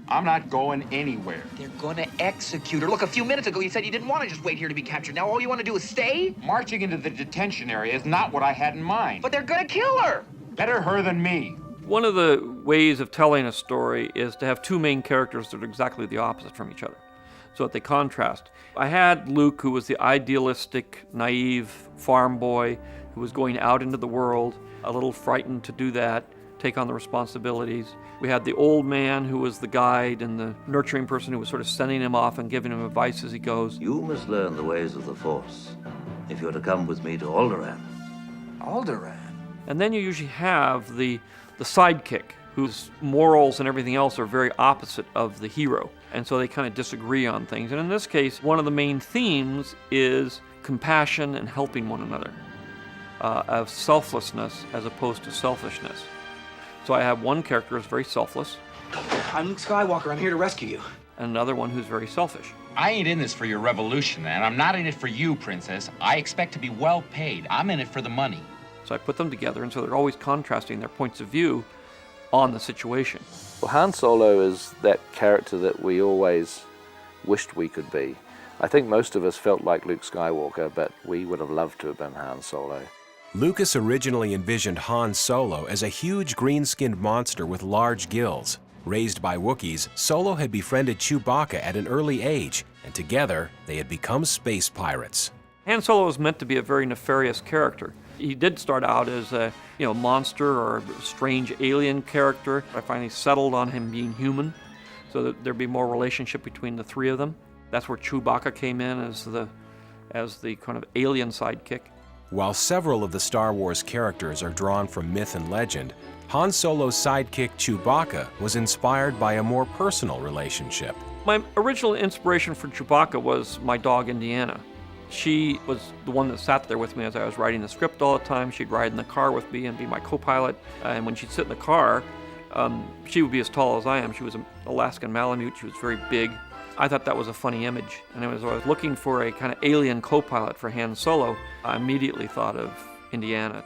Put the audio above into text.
I'm not going anywhere. They're gonna execute her. Look, a few minutes ago you said you didn't want to just wait here to be captured. Now all you want to do is stay? Marching into the detention area is not what I had in mind. But they're gonna kill her! Better her than me. One of the ways of telling a story is to have two main characters that are exactly the opposite from each other, so that they contrast. I had Luke, who was the idealistic, naive farm boy who was going out into the world, a little frightened to do that, take on the responsibilities. We had the old man who was the guide and the nurturing person who was sort of sending him off and giving him advice as he goes. You must learn the ways of the Force if you're to come with me to Alderaan. Alderaan? And then you usually have the sidekick, whose morals and everything else are very opposite of the hero. And so they kind of disagree on things. And in this case, one of the main themes is compassion and helping one another, of selflessness as opposed to selfishness. So I have one character who's very selfless. I'm Luke Skywalker. I'm here to rescue you. And another one who's very selfish. I ain't in this for your revolution, and I'm not in it for you, Princess. I expect to be well paid. I'm in it for the money. So I put them together, and so they're always contrasting their points of view on the situation. Well, Han Solo is that character that we always wished we could be. I think most of us felt like Luke Skywalker, but we would have loved to have been Han Solo. Lucas originally envisioned Han Solo as a huge green-skinned monster with large gills. Raised by Wookiees, Solo had befriended Chewbacca at an early age, and together they had become space pirates. Han Solo was meant to be a very nefarious character. He did start out as a monster or a strange alien character. I finally settled on him being human, so that there'd be more relationship between the three of them. That's where Chewbacca came in as the kind of alien sidekick. While several of the Star Wars characters are drawn from myth and legend, Han Solo's sidekick Chewbacca was inspired by a more personal relationship. My original inspiration for Chewbacca was my dog Indiana. She was the one that sat there with me as I was writing the script all the time. She'd ride in the car with me and be my co-pilot. And when she'd sit in the car, she would be as tall as I am. She was an Alaskan Malamute. She was very big. I thought that was a funny image. And as I was looking for a kind of alien co-pilot for Han Solo, I immediately thought of Indiana.